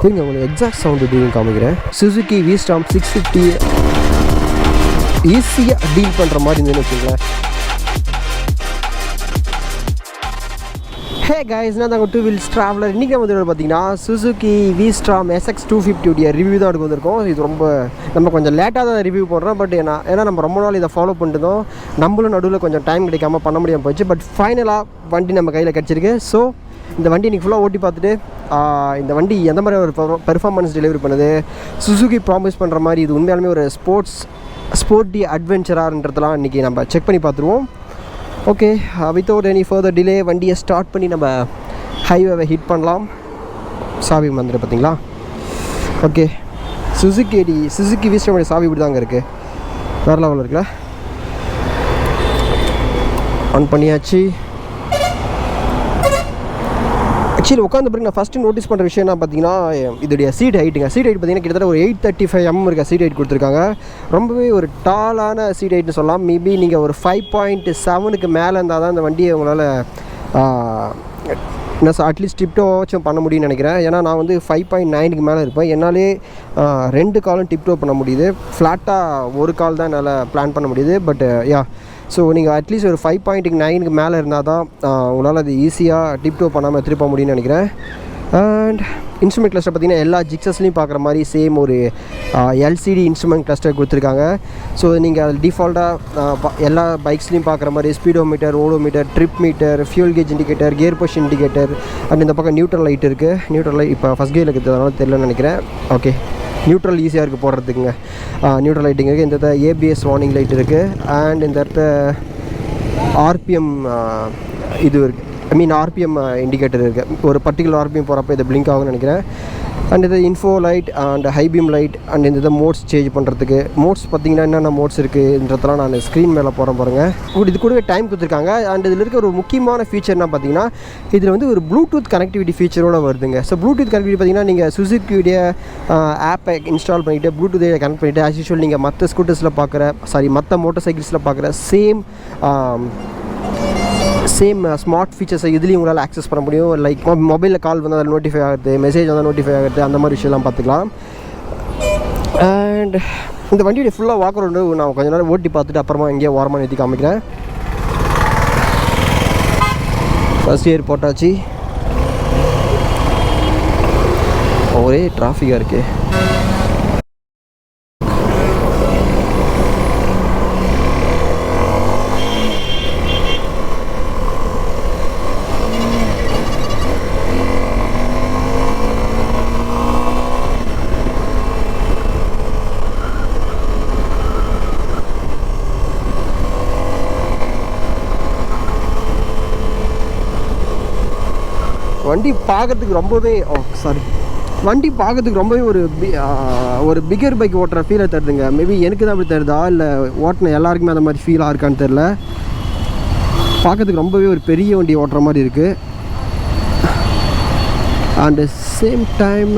கொஞ்சம் உங்களுக்கு exact sound எப்படின்னு காமிக்கிறேன். சுசுகி V Strom 650 ஈஸியாக டீல் பண்ணுற மாதிரி இருந்துன்னு வச்சுங்களேன். ஹே கைஸ், நான் தாங்க டூ வீல்ஸ் ட்ராவலர். இன்றைக்கி நம்ம வந்து பார்த்தீங்கன்னா Suzuki V Strom SX 250 review தான் எடுக்க வந்திருக்கோம். இது ரொம்ப நம்ம கொஞ்சம் லேட்டாக தான் ரிவ்யூ பண்ணுறோம். பட் ஏன்னா நம்ம ரொம்ப நாள் இதை ஃபாலோ பண்ணிட்டோம். நம்மளும் நடுவில் கொஞ்சம் டைம் கிடைக்காம பண்ண முடியாமல் போச்சு. பட் ஃபைனலாக வண்டி நம்ம கையில் கிடச்சிருக்கு. ஸோ இந்த வண்டி இன்றைக்கி ஃபுல்லாக ஓட்டி பார்த்துட்டு இந்த வண்டி எந்த மாதிரி ஒரு பெர்ஃபார்மன்ஸ் டெலிவரி பண்ணுது, சுசுகி ப்ராமிஸ் பண்ணுற மாதிரி இது உண்மையாலுமே ஒரு ஸ்போர்ட்டி அட்வென்ச்சரான்றதெல்லாம் இன்றைக்கி நம்ம செக் பண்ணி பார்த்துருவோம். Okay, without any further delay வண்டியை ஸ்டார்ட் பண்ணி நம்ம ஹைவேவை ஹிட் பண்ணலாம். சாவி வந்துடு பார்த்தீங்களா? ஓகே, சுசுகி V Strom சாவி இப்படி தாங்க இருக்குது. வேறு லெவலில் இருக்குல்ல. ஆன் பண்ணியாச்சு. ஆக்சுவலி உட்காந்து பிறகு நான் ஃபஸ்ட்டு நோட்டீஸ் பண்ணுற விஷயம் என்ன பார்த்தீங்கன்னா, இதோடைய சீட் ஹைட்டுங்க. சீட் ஹைட் பார்த்தீங்கன்னா கிட்டத்தட்ட ஒரு 835 இருக்க சீட் ஹைட் கொடுத்துருக்காங்க. ரொம்பவே ஒரு டாலான சீட் ஹைட்னு சொல்லலாம். மேபி நீங்கள் ஒரு 5.7க்கு மேலே இருந்தால் தான் இந்த வண்டியை உங்களால் என்ன அட்லீஸ்ட் டிப்டோவாச்சும் பண்ண முடியும்னு நினைக்கிறேன். ஏன்னா நான் வந்து 5.9க்கு மேலே இருப்பேன். என்னாலே 2 காலும் டிப்டோ பண்ண முடியுது. ஃப்ளாட்டாக ஒரு கால் தான் என்னால் பிளான் பண்ண முடியுது. பட் ஸோ நீங்கள் அட்லீஸ்ட் ஒரு 5.9க்கு மேலே இருந்தால் தான் உங்களால் அது ஈஸியாக டிப்டோ பண்ணாமல் திருப்ப முடியும்னு நினைக்கிறேன். அண்ட் இன்ஸ்ட்ருமெண்ட் கிளஸ்டர் பார்த்திங்கன்னா எல்லா ஜிக்ஸஸ்லையும் பார்க்குற மாதிரி சேம் ஒரு LCD இன்ஸ்ட்ருமெண்ட் கிளஸ்டர் கொடுத்துருக்காங்க. ஸோ நீங்கள் அதில் டிஃபால்ட்டாக எல்லா பைக்ஸ்லையும் பார்க்குற மாதிரி speedometer, odometer, trip meter, fuel gauge indicator, gear push indicator and இந்த பக்கம் நியூட்ரல் லைட் இருக்குது. நியூட்ரல் லைட் இப்போ ஃபஸ்ட் கியரில் இருக்கிறதுனால தெரியலன்னு நினைக்கிறேன். ஓகே, நியூட்ரல் ஈஸியாக இருக்குது போடுறதுக்குங்க. நியூட்ரல் லைட்டிங் இருக்குது. இந்த இடத்துல ABS வார்னிங் லைட் இருக்குது. அண்ட் இந்த இடத்துல RPM இது இருக்குது. RPM இண்டிகேட்டர் இருக்குது. ஒரு பர்டிகுலர் RPM போகிறப்ப இது பிளிங்க் ஆகும்னு நினைக்கிறேன். அண்ட் இது info light and high beam light and இந்த மோட்ஸ் சேஞ்ச் பண்ணுறதுக்கு. மோட்ஸ் பார்த்திங்கன்னா என்னென்ன மோட்ஸ் இருக்குன்றதெல்லாம் நான் ஸ்க்ரீன் மேலே போகிறேன் பாருங்கள். இது கூடவே டைம் கொடுத்துருக்காங்க. அண்ட் இதில் இருக்க ஒரு முக்கியமான ஃபீச்சர்னா பார்த்தீங்கன்னா, இதில் வந்து ஒரு ப்ளூடூத் கனெக்டிவிட்டி ஃபீச்சரோடு வருதுங்க. ஸோ ப்ளூடூத் கனெக்டிவிட்டி பார்த்திங்கன்னா நீங்கள் சுசுக்கியுடைய ஆப்பை இன்ஸ்டால் பண்ணிவிட்டு ப்ளூடூத்தை கனெக்ட் பண்ணிவிட்டு ஆஸ் யூஷுவல் நீங்கள் மற்ற ஸ்கூட்டர்ஸில் மற்ற மோட்டர் சைக்கிள்ஸில் பார்க்குற சேம் ஸ்மார்ட் ஃபீச்சர்ஸை இதுலேயும் உங்களால் ஆக்சஸ் பண்ண முடியும். லைக் மொபைலில் கால் வந்து அதில் நோட்டிஃபை ஆகுது, மெசேஜ் வந்து நோட்டிஃபை ஆகுது, அந்த மாதிரி விஷயம்லாம் பார்த்துக்கலாம். அண்ட் இந்த வண்டியோட ஃபுல்லாக வாக் ரவுண்டு நான் கொஞ்சம் நேரம் ஓட்டி பார்த்துட்டு அப்புறமா எங்கேயோ ஓரமாக நிறுத்தி காமிக்கிறேன். ஃபர்ஸ்ட் இயர் போட்டாச்சு. ஒரே டிராஃபிக்காக இருக்குது. வண்டி பார்க்கறதுக்கு ரொம்பவே ஒரு பிகர் பைக் ஓட்டுற ஃபீலை தருதுங்க. மேபி எனக்கு தான் அப்படி தருதா இல்லை ஓட்டின எல்லாருக்குமே அந்த மாதிரி ஃபீலாக இருக்கான்னு தெரில. பார்க்கறதுக்கு ரொம்பவே ஒரு பெரிய வண்டி ஓட்டுற மாதிரி இருக்குது. அண்ட் சேம் டைம்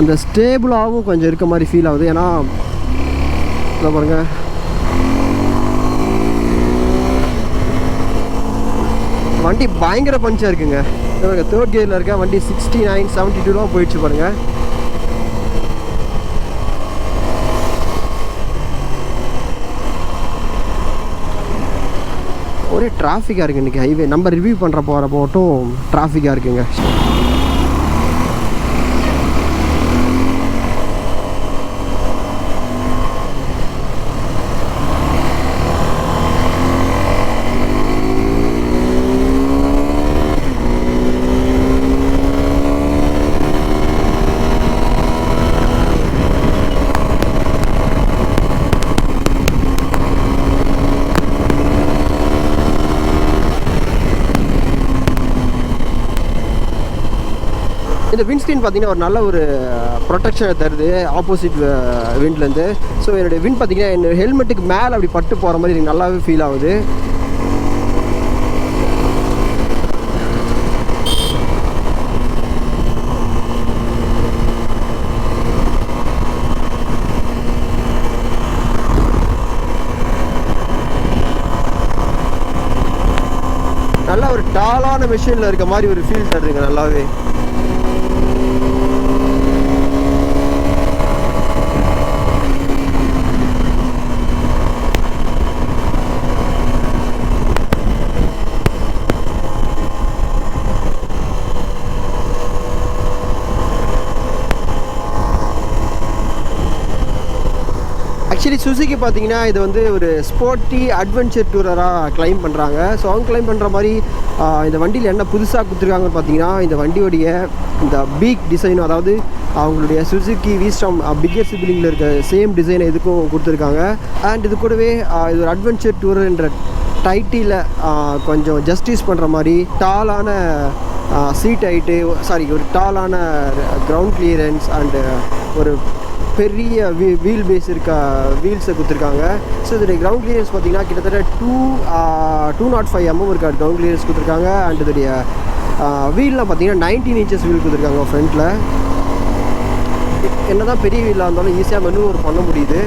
அந்த ஸ்டேபிளாகவும் கொஞ்சம் இருக்க மாதிரி ஃபீல் ஆகுது. ஏன்னா பாருங்கள், வண்டி பயங்கர பஞ்சாக இருக்குங்க. தேர்ட் கியரில் இருக்க வண்டி 69, 72 போயிடுச்சு பாருங்கள். ஒரே டிராஃபிக்காக இருக்குது இன்றைக்கி ஹைவே. நம்ம ரிவ்யூ பண்ணுற போகிறப்போ மட்டும் டிராஃபிக்காக இருக்குங்க. இந்த விண்ட்ஸ்க்ரீன் பார்த்திங்கன்னா ஒரு நல்ல ஒரு ப்ரொடெக்ஷனை தருது ஆப்போசிட் விண்ட்லேருந்து. ஸோ என்னுடைய விண்ட் பார்த்திங்கன்னா என்னோடய ஹெல்மெட்டுக்கு மேலே அப்படி பட்டு போகிற மாதிரி எனக்கு நல்லாவே ஃபீல் ஆகுது. நல்லா ஒரு டாலான மெஷினில் இருக்க மாதிரி ஒரு ஃபீல் தருதுங்க நல்லாவே. ஆக்சுவலி சுசுகி பார்த்தீங்கன்னா இது வந்து ஒரு ஸ்போர்ட்டி அட்வென்ச்சர் டூரராக கிளைம் பண்ணுறாங்க. ஸோ அவங்க கிளைம் பண்ணுற மாதிரி இந்த வண்டியில் என்ன புதுசாக கொடுத்துருக்காங்கன்னு பார்த்தீங்கன்னா இந்த வண்டியோடைய இந்த பீக் டிசைனும், அதாவது அவங்களுடைய சுசுகி V Strom பிக்கர் சிபிலிங்கில் இருக்க சேம் டிசைனை இதுக்கும் கொடுத்துருக்காங்க. அண்ட் இது கூடவே இது ஒரு அட்வென்ச்சர் டூர்ன்ற டைட்டில் கொஞ்சம் ஜஸ்டிஸ் பண்ணுற மாதிரி டாலான சீட் ஹைட்டு, ஒரு டாலான கிரவுண்ட் கிளியரன்ஸ் அண்டு ஒரு பெரிய வீல் பேஸ் இருக்க வீல்ஸை கொடுத்துருக்காங்க. ஸோ இதோடைய கிரவுண்ட் கிளியரன்ஸ் பார்த்தீங்கன்னா கிட்டத்தட்ட 205 mm இருக்க கிரவுண்ட் கிளியரன்ஸ் கொடுத்துருக்காங்க. அண்ட் இதோடைய வீல்லாம் பார்த்தீங்கன்னா 19 inches வீல் கொடுத்துருக்காங்க ஃப்ரண்ட்டில். என்ன தான் பெரிய வீலாக இருந்தாலும் ஈஸியாக மெனுவர் பண்ண முடியுது.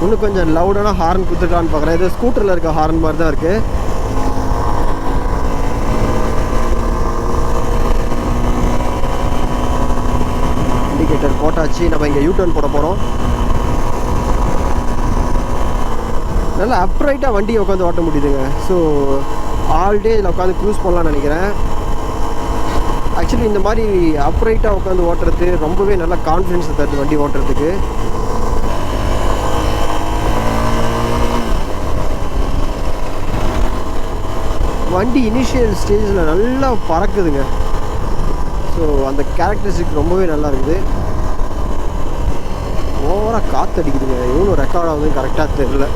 இன்னும் கொஞ்சம் லவுடான ஹார்ன் கொடுத்துருக்கான்னு பார்க்குறேன். இது ஸ்கூட்டரில் இருக்க ஹார்ன் மாதிரி தான் இருக்குது. இண்டிகேட்டர் போட்டாச்சு. நம்ம இங்கே யூடர்ன் போட போகிறோம். நல்லா அப்ரைட்டாக வண்டியை உட்காந்து ஓட்ட முடியுதுங்க. ஸோ ஆல் டே இதில் உட்காந்து க்ரூஸ் பண்ணலான்னு நினைக்கிறேன். ஆக்சுவலி இந்த மாதிரி அப்ரைட்டாக உட்காந்து ஓட்டுறது ரொம்பவே நல்லா கான்ஃபிடென்ஸ் தருது வண்டி ஓட்டுறதுக்கு. வண்டி இனிஷியல் ஸ்டேஜில் நல்லா பறக்குதுங்க. ஸோ அந்த கேரக்டரிஸ்டிக் ரொம்பவே நல்லா இருக்குது. ஓவராக காற்று அடிக்குதுங்க. எவ்வளோ ரெக்கார்ட் ஆகுதுன்னு கரெக்டாக தெரியல.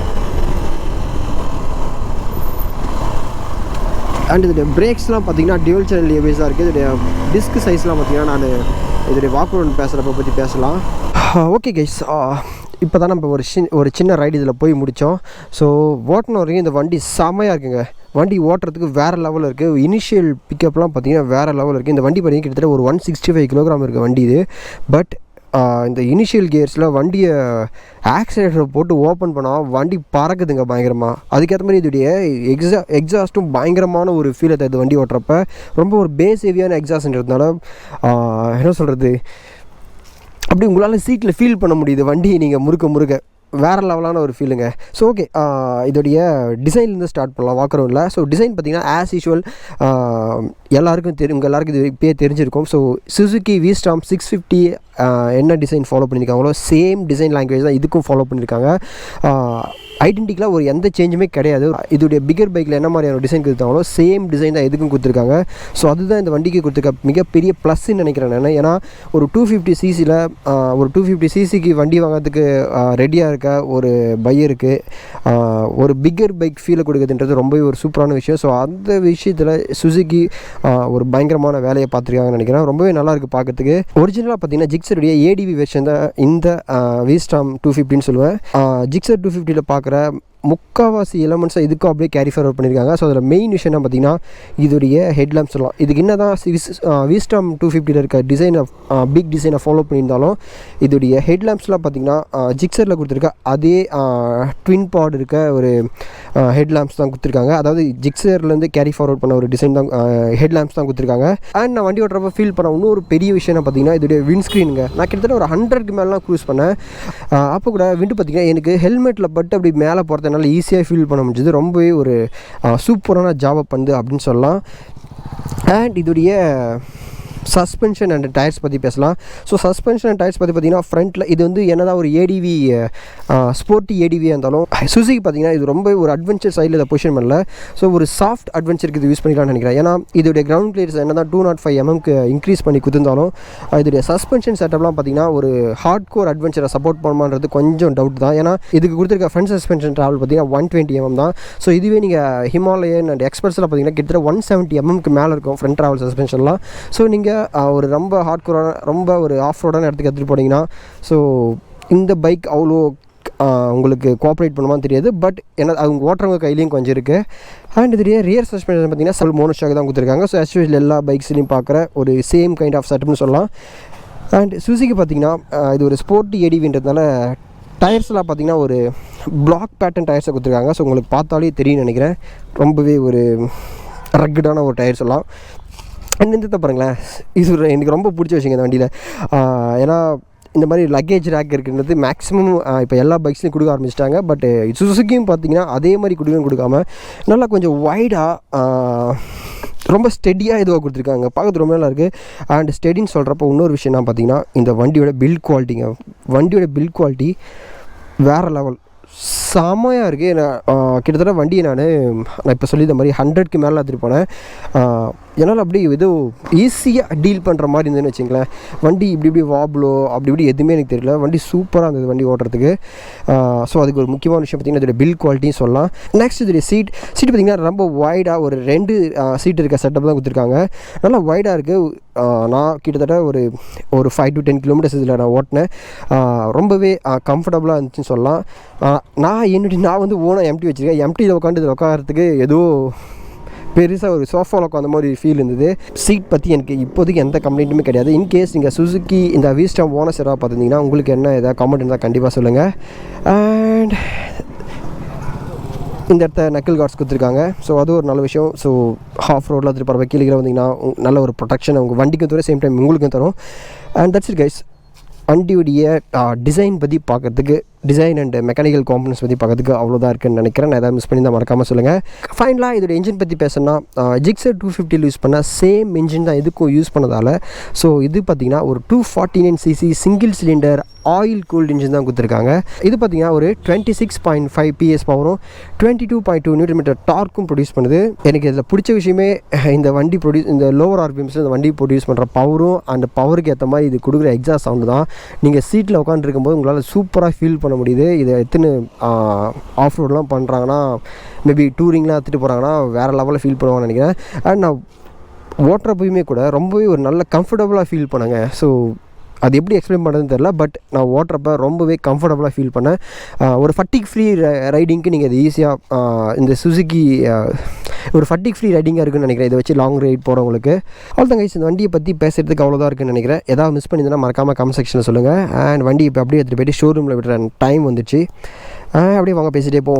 அண்ட் இதோடைய பிரேக்ஸ்லாம் பார்த்தீங்கன்னா டியூவல் சேனல் ஏபிஎஸ் தான் இருக்குது. இதோடைய டிஸ்க் சைஸ்லாம் பார்த்தீங்கன்னா நான் இதோடைய வாக் அரவுண்ட் பேசுகிறப்ப பற்றி பேசலாம். ஓகே கைஸ், இப்போ தான் நம்ம ஒரு சின்ன ரைடு இதில் போய் முடித்தோம். ஸோ ஓட்டின வரைக்கும் இந்த வண்டி செமையாக இருக்குங்க. வண்டி ஓட்டுறதுக்கு வேறு லெவலில் இருக்குது. இனிஷியல் பிக்கப்லாம் பார்த்திங்கன்னா வேறு லெவலில் இருக்குது. இந்த வண்டி பார்த்திங்கன்னா கிட்டத்தட்ட ஒரு 165 kg இருக்குது வண்டி இது. பட் இந்த இனிஷியல் கியர்ஸில் வண்டியை ஆக்சிலேட்டரை போட்டு ஓப்பன் பண்ணால் வண்டி பறக்குதுங்க பயங்கரமாக. அதுக்கேற்ற மாதிரி இதோடைய எக்ஸாஸ்ட்டும் பயங்கரமான ஒரு ஃபீலை தருது வண்டி ஓட்டுறப்ப. ரொம்ப ஒரு பேஸ் ஹெவியான எக்ஸாஸ்ட்ன்றதுனால என்ன சொல்கிறது, அப்படி உங்களால் சீட்டில் ஃபீல் பண்ண முடியுது வண்டி நீங்கள் முறுக்க வேறு லெவலான ஒரு ஃபீலுங்க. ஸோ ஓகே, இதோடைய டிசைன்லேருந்து ஸ்டார்ட் பண்ணலாம் வாக்கரவுண்டில். ஸோ டிசைன் பார்த்திங்கன்னா ஆஸ் யூஷுவல் எல்லாருக்கும் உங்கள் எல்லாருக்கும் இது இப்போயே தெரிஞ்சிருக்கும். ஸோ சுசுகி V Strom 650 என்ன டிசைன் ஃபாலோ பண்ணியிருக்காங்களோ சேம் டிசைன் லாங்குவேஜ் தான் இதுக்கும் ஃபாலோ பண்ணியிருக்காங்க. ஐடென்டிக்கலாக ஒரு எந்த சேஞ்சுமே கிடையாது. இதோடைய பிகர் பைக்கில் என்ன மாதிரியான டிசைன் கொடுத்தாங்களோ சேம் டிசைன் தான் எதுக்கும் கொடுத்துருக்காங்க. ஸோ அதுதான் இந்த வண்டிக்கு கொடுத்துருக்க மிகப்பெரிய ப்ளஸ்ன்னு நினைக்கிறேன் நான். ஏன்னா ஒரு 250cc ஒரு 250cc வண்டி வாங்கிறதுக்கு ரெடியாக இருக்க ஒரு பையருக்கு ஒரு பிகர் பைக் ஃபீலை கொடுக்குதுன்றது ரொம்பவே ஒரு சூப்பரான விஷயம். ஸோ அந்த விஷயத்தில் சுசுகி ஒரு பயங்கரமான வேலையை பார்த்துருக்காங்கன்னு நினைக்கிறேன். ரொம்பவே நல்லாயிருக்கு பார்க்குறதுக்கு. ஒரிஜினலாக பார்த்தீங்கன்னா ஜிக்ஸருடைய ADV வெர்ஷன் தான் இந்த V Strom 250ன்னு சொல்லுவேன். ஜிக்ஸர் 250ல் பார்க்குற முக்கால்வாசி எலமெண்ட்ஸை இதுக்கும் அப்படியே கேரி ஃபார்வர்ட் பண்ணியிருக்காங்க. ஸோ அதில் மெயின் விஷயம் என்ன பார்த்தீங்கன்னா இதோடைய ஹெட்லாம்ப்ஸ் சொல்லலாம். இதுக்கு என்ன தான் V Strom 250ல் இருக்க டிசைனை பிக் டிசைனை ஃபாலோ பண்ணியிருந்தாலும் இதோடைய ஹெட்லாம்ப்ஸ்லாம் பார்த்திங்கன்னா ஜிக்ஸரில் கொடுத்துருக்க அதே ட்வின் பாட் இருக்க ஒரு ஹெட்லாம்ப்ஸ் தான் கொடுத்துருக்காங்க. அதாவது ஜிக்ஸர்லேருந்து கேரி ஃபார்வர்ட் பண்ண ஒரு டிசைன் தான் ஹெட்லாம்ப்ஸ் தான் கொடுத்துருக்காங்க. அண்ட் நான் வண்டி ஓட்டுறப்ப ஃபீல் பண்ண இன்னொரு பெரிய விஷயம் என்ன பார்த்தீங்கன்னா இதோடைய விண்ட்ஸ்க்ரீனுங்க. நான் கிட்டத்தட்ட ஒரு 100க்கு மேலாம் க்ரூஸ் பண்ணேன். அப்போ கூட விண்டு பார்த்திங்கன்னா எனக்கு ஹெல்மெட்டில் பட்டு அப்படி மேலே போகிறது என்னால் ஈஸியாக ஃபீல் பண்ண முடிஞ்சது. ரொம்பவே ஒரு சூப்பரான ஜாபை பண்ணுது அப்படின்னு சொல்லலாம். அண்ட் இதோடைய சஸ்பென்ஷன் அண்ட் டயர்ஸ் பற்றி பேசலாம். ஸோ சஸ்பென்ஷன் அண்ட் டயர்ஸ் பற்றி பார்த்திங்கன்னா ஃப்ரண்ட்டில் இது வந்து என்னதான் ஒரு ADV ஸ்போர்ட்டி ADVயாக இருந்தாலும் சுசுகி பார்த்திங்கன்னா இது ரொம்ப ஒரு அட்வென்ச்சர் சைடில் இதை பொசிஷன் பண்ணல. ஸோ ஒரு சாஃப்ட் அட்வென்ச்சருக்கு இது யூஸ் பண்ணிக்கலாம்னு நினைக்கிறேன். ஏன்னா இதோடைய கிரவுண்ட் கிளியர்ஸ் என்ன தான் 205 mmக்கு இன்க்ரீஸ் பண்ணி கொடுத்துருந்தாலும் இதோடைய சஸ்பென்ஷன் செட்டப்லாம் பார்த்திங்கன்னா ஒரு ஹார்ட் கோர் அட்வென்ச்சரை சப்போர்ட் பண்ணுமான்றது கொஞ்சம் டவுட் தான். ஏன்னா இதுக்கு கொடுத்துருக்க ஃப்ரண்ட் சஸ்பென்ஷன் ட்ராவல் பார்த்திங்கன்னா 120 mm தான். ஸோ இதுவே நீங்கள் ஹிமாலயன் அண்ட் எக்ஸ்பர்ட்ஸில் பார்த்திங்கன்னா கிட்டத்தட்ட 170 mmக்கு மேலே இருக்கும் ஃப்ரண்ட் ட்ராவல் சஸ்பென்ஷன்லாம். ஸோ நீங்கள் ஒரு ரொம்ப ஹார்ட் கோரான ரொம்ப ஒரு ஆஃப் ரோடான இடத்துக்கு எடுத்துகிட்டு போனீங்கன்னா ஸோ இந்த பைக் அவ்வளோ உங்களுக்கு கோஆப்ரேட் பண்ணுமான்னு தெரியாது. பட் என்ன அவங்க ஓட்டுறவங்க கையிலையும் கொஞ்சம் இருக்குது. அண்ட் இதுலேயே ரியர் சஸ்பென்ஷன் பார்த்திங்கன்னா செல் மோனோஷாக் தான் கொடுத்துருக்காங்க. ஸோ ஆக்சுவலி எல்லா பைக்ஸ்லையும் பார்க்குற ஒரு சேம் கைண்ட் ஆஃப் செட்டப்னு சொல்லலாம். அண்ட் சுசுகி பார்த்திங்கன்னா இது ஒரு ஸ்போர்ட்டி ADVன்றதுனால டயர்ஸ்லாம் பார்த்திங்கன்னா ஒரு பிளாக் பேட்டர்ன் டயர்ஸை கொடுத்துருக்காங்க. ஸோ உங்களுக்கு பார்த்தாலே தெரியும்னு நினைக்கிறேன். ரொம்பவே ஒரு ரக்கடான ஒரு டயர் சொல்லலாம். அண்ட் இந்த பாருங்களேன், இது எனக்கு ரொம்ப பிடிச்ச விஷயங்க இந்த வண்டியில். ஏன்னா இந்த மாதிரி லக்கேஜ் ரேக் இருக்குன்றது மேக்ஸிமம் இப்போ எல்லா பைக்ஸ்லையும் கொடுக்க ஆரம்பிச்சிட்டாங்க. பட் சுசுக்கியும் பார்த்தீங்கன்னா அதே மாதிரி கொடுக்காம நல்லா கொஞ்சம் வைடாக ரொம்ப ஸ்டெடியாக இதுவாக கொடுத்துருக்காங்க. பார்க்கறது ரொம்ப நல்லா இருக்குது. அண்ட் ஸ்டெடின்னு சொல்கிறப்போ இன்னொரு விஷயம் என்ன பார்த்தீங்கன்னா, இந்த வண்டியோட பில்ட் குவாலிட்டிங்க. வண்டியோட பில்ட் குவாலிட்டி வேறு லெவல், செம்மையாக இருக்குது. நான் கிட்டத்தட்ட வண்டியை நான் இப்போ சொல்லியிருந்த மாதிரி 100க்கு மேலே எடுத்துகிட்டு போனேன். என்னால் அப்படி ஏதோ ஈஸியாக டீல் பண்ணுற மாதிரி இருந்ததுன்னு வச்சுங்களேன். வண்டி இப்படி வாப்ளோ அப்படி எதுவுமே எனக்கு தெரியல. வண்டி சூப்பராக இருந்தது வண்டி ஓட்டுறதுக்கு. ஸோ அதுக்கு ஒரு முக்கியமான விஷயம் பார்த்திங்கன்னா இதோட பில்ட் குவாலிட்டியும் சொல்லலாம். நெக்ஸ்ட் இதோடைய சீட் பார்த்திங்கன்னா ரொம்ப வைடாக ஒரு 2 சீட் இருக்க செட்டப் தான் கொடுத்துருக்காங்க. நல்லா வைடாக இருக்குது. நான் கிட்டத்தட்ட ஒரு 5 to 10 கிலோமீட்டர்ஸ் இதில் நான் ஓட்டினேன். ரொம்பவே கம்ஃபர்டபுளாக இருந்துச்சுன்னு சொல்லலாம். நான் வந்து ஓனாக எம்டி வச்சுருக்கேன். எம்டியில் உட்காந்து இதில் உட்காரத்துக்கு ஏதோ பெருசாக ஒரு சோஃபாவில் உட்காந்த மாதிரி ஃபீல் இருந்தது. சீட் பற்றி எனக்கு இப்போதைக்கு எந்த கம்ப்ளைண்ட்டுமே கிடையாது. இன்கேஸ் நீங்கள் சுசுக்கி இந்த V Strom ஓனர்ஸ் ஏதாவது பார்த்துருந்தீங்கன்னா உங்களுக்கு என்ன ஏதாவது கமெண்ட் இருந்தால் கண்டிப்பாக சொல்லுங்கள். அண்ட் இந்த இடத்த நக்கிள் கார்ட்ஸ் கொடுத்துருக்காங்க. ஸோ அது ஒரு நல்ல விஷயம். ஸோ ஹாஃப் ரோடில் எடுத்துகிட்டு போகிற கீழே வந்தீங்கன்னா நல்ல ஒரு ப்ரொடெக்ஷன் உங்கள் வண்டிக்கும் தரும், சேம் டைம் உங்களுக்கும் தரும். And that's it guys. வண்டியுடைய டிசைன் பற்றி பார்க்கறதுக்கு, டிசைன் அண்ட் மெக்கானிக்கல் காம்பனன்ட்ஸ் பற்றி பார்க்கறதுக்கு அவ்வளோதான் இருக்குன்னு நினைக்கிறேன். நான் எதாவது மிஸ் பண்ணி தான் மறக்காமல் சொல்லுங்கள். ஃபைனலாக இதோட இன்ஜின் பற்றி பேசணும்னா, ஜிக்ஸர் 250 யூஸ் பண்ணால் சேம் இன்ஜின் தான் இதுக்கும் யூஸ் பண்ணதால். ஸோ இது பார்த்திங்கன்னா ஒரு 249cc single cylinder oil cooled engine தான் கொடுத்துருக்காங்க. இது பார்த்திங்கன்னா ஒரு 26.5 PS பவரும் 22.2 Nm டார்க்கும் ப்ரொடியூஸ் பண்ணுது. எனக்கு இதில் பிடிச்ச விஷயமே இந்த வண்டி இந்த லோவர் RPMஸில் இந்த வண்டி ப்ரொடியூஸ் பண்ணுற பவரும் அந்த பவருக்கு ஏற்ற மாதிரி இது கொடுக்குற எக்ஸாஸ்ட் சவுண்டு தான். நீங்கள் சீட்டில் உட்காந்துருக்கும்போது உங்களால் சூப்பராக ஃபீல் பண்ண முடியுது. இதை எத்தனை ஆஃப் ரோடெலாம் பண்ணுறாங்கன்னா, மேபி டூரிங்லாம் எடுத்துகிட்டு போகிறாங்கன்னா வேறு லெவலில் ஃபீல் பண்ணுவாங்கன்னு நினைக்கிறேன். அண்ட் நான் ஓட்டுறப்பயுமே கூட ரொம்பவே ஒரு நல்ல கம்ஃபர்டபுளாக ஃபீல் பண்ணேங்க. ஸோ அது எப்படி எக்ஸ்பிளைன் பண்ணுறதுன்னு தெரில. பட் நான் ஓட்டுறப்ப ரொம்பவே கம்ஃபர்டபுளாக ஃபீல் பண்ணேன். ஒரு ஃபட்டிக் ஃப்ரீ ரைடிங்க்கு நீங்கள் இது ஈஸியாக இந்த சுசுக்கி ஒரு ஃபட்டிக் ஃப்ரீ ரைடிங்காக இருக்குன்னு நினைக்கிறேன். இதை வச்சு லாங் ரைட் போகிறவங்களுக்கு. அவ்வளோதான் கைஸ், இந்த வண்டியை பற்றி பேசுகிறதுக்கு அவ்வளோதான் இருக்குன்னு நினைக்கிறேன். ஏதாவது மிஸ் பண்ணியிருந்தா மறக்காமல் கமெண்ட் செக்ஷனில் சொல்லுங்கள். அண்ட் வண்டி இப்போ அப்படியே எடுத்துகிட்டு போய்ட்டு ஷோரூமில் விடுற டைம் வந்துச்சு. அப்படியே வாங்க பேசிகிட்டே போ.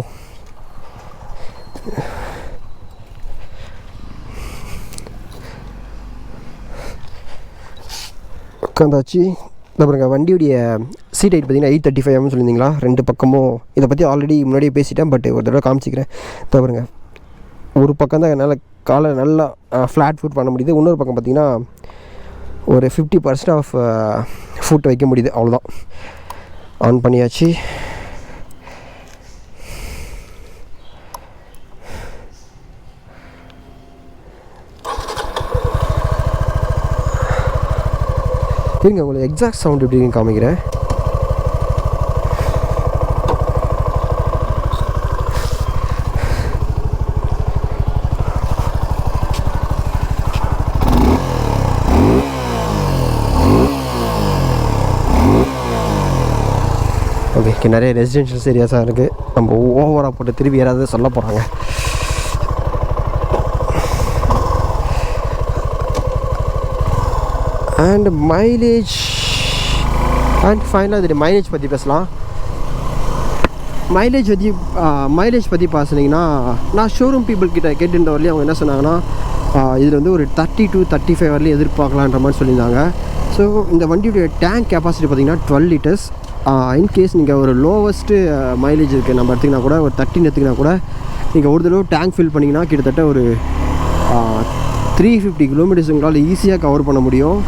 உட்காந்தாச்சு. பாருங்க, வண்டியுடைய சீட் ஹைட் பார்த்தீங்கன்னா 835 சொல்லியிருந்தீங்களா, 2 பக்கமும். இதை பற்றி ஆல்ரெடி முன்னாடியே பேசிட்டேன். பட் ஒரு தடவை காமிச்சிக்கிறேன். பாருங்க, ஒரு பக்கம் தான் என்னால் காலை நல்லா ஃப்ளாட் ஃபுட் பண்ண முடியுது. இன்னொரு பக்கம் பார்த்திங்கன்னா ஒரு 50% ஆஃப் ஃபுட் வைக்க முடியுது. அவ்வளோதான். ஆன் பண்ணியாச்சு. சரிங்க, உங்களுக்கு எக்ஸாக்ட் சவுண்ட் எப்படின்னு காமிக்கிறேன். ஓகே, நிறைய ரெசிடென்ஷியல்ஸ் ஏரியாஸாக இருக்குது. நம்ம ஓவராக போட்டு திரும்பி யாராவது சொல்ல போகிறாங்க. அண்ட் மைலேஜ் அண்ட் ஃபைனலாக இது மைலேஜ் பற்றி பேசலாம். மைலேஜ் பற்றி பார்த்தீங்கன்னா, நான் ஷோரூம் பீப்புள் கிட்ட கேட்டுருந்த வரலையும் அவங்க என்ன சொன்னாங்கன்னா, இதில் வந்து ஒரு 30 to 35 வரலையும் எதிர்பார்க்கலான்ற மாதிரி சொல்லியிருந்தாங்க. ஸோ இந்த வண்டியுடைய டேங்க் கெப்பாசிட்டி பார்த்திங்கன்னா 12 liters. இன்கேஸ் நீங்கள் ஒரு லோவஸ்ட்டு மைலேஜ் இருக்குது நம்ம எடுத்திங்கன்னா கூட, ஒரு 13 எடுத்திங்கன்னா கூட நீங்கள் ஒரு தடவை டேங்க் ஃபில் பண்ணிங்கன்னா கிட்டத்தட்ட ஒரு 350 கிலோமீட்டர்ஸ் உங்களால் ஈஸியாக கவர் பண்ண முடியும்.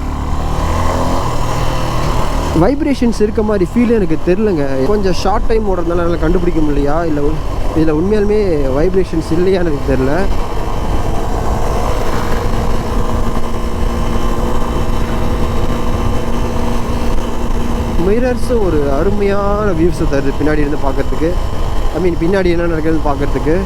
வைப்ரேஷன்ஸ் இருக்க மாதிரி ஃபீலே எனக்கு தெரிலங்க. கொஞ்சம் ஷார்ட் டைம் ஓடுறதுனால என்னால் கண்டுபிடிக்க முடியலையா, இல்லை இதில் உண்மையாலுமே வைப்ரேஷன்ஸ் இல்லையான்னு எனக்கு தெரில. மிரர்ஸும் ஒரு அருமையான வியூஸை தருது பின்னாடி இருந்து பார்க்குறதுக்கு. பின்னாடி என்ன நடக்குது பார்க்குறதுக்கு.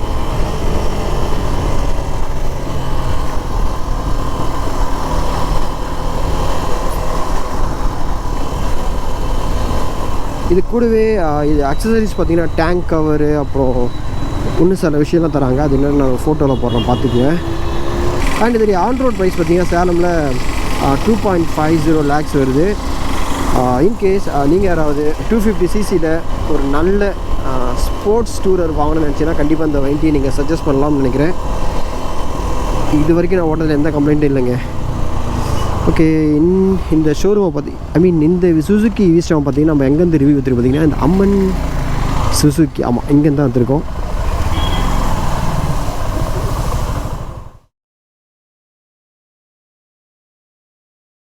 இது கூடவே இது அக்சசரிஸ் பார்த்திங்கன்னா டேங்க் கவரு, அப்புறம் இன்னும் சில விஷயம்லாம் தராங்க. அது என்னென்னு நான் ஃபோட்டோவில் போடுறேன், பார்த்துக்குங்க. அண்ட் இதோடைய ஆன் ரோட் ப்ரைஸ் பார்த்திங்கன்னா சேலமில் 2.50 lakhs வருது. இன்கேஸ் நீங்கள் யாராவது 250cc ஒரு நல்ல ஸ்போர்ட்ஸ் டூரர் வாங்கணும்னு நினச்சிங்கன்னா கண்டிப்பாக இந்த வண்டியை நீங்கள் சஜஸ்ட் பண்ணலாம்னு நினைக்கிறேன். இது வரைக்கும் நான் ஓட்டத்தில் எந்த கம்ப்ளைண்ட்டும் இல்லைங்க. ஓகே, இந்த ஷோரூமை பற்றி இந்த சுசுக்கி V Strom பார்த்தீங்கன்னா நம்ம எங்கேருந்து ரிவ்யூ எடுத்துருக்கு பார்த்தீங்கன்னா இந்த அம்மன் சுசுக்கி, ஆமாம் இங்கேருந்து தான் எடுத்துருக்கோம்.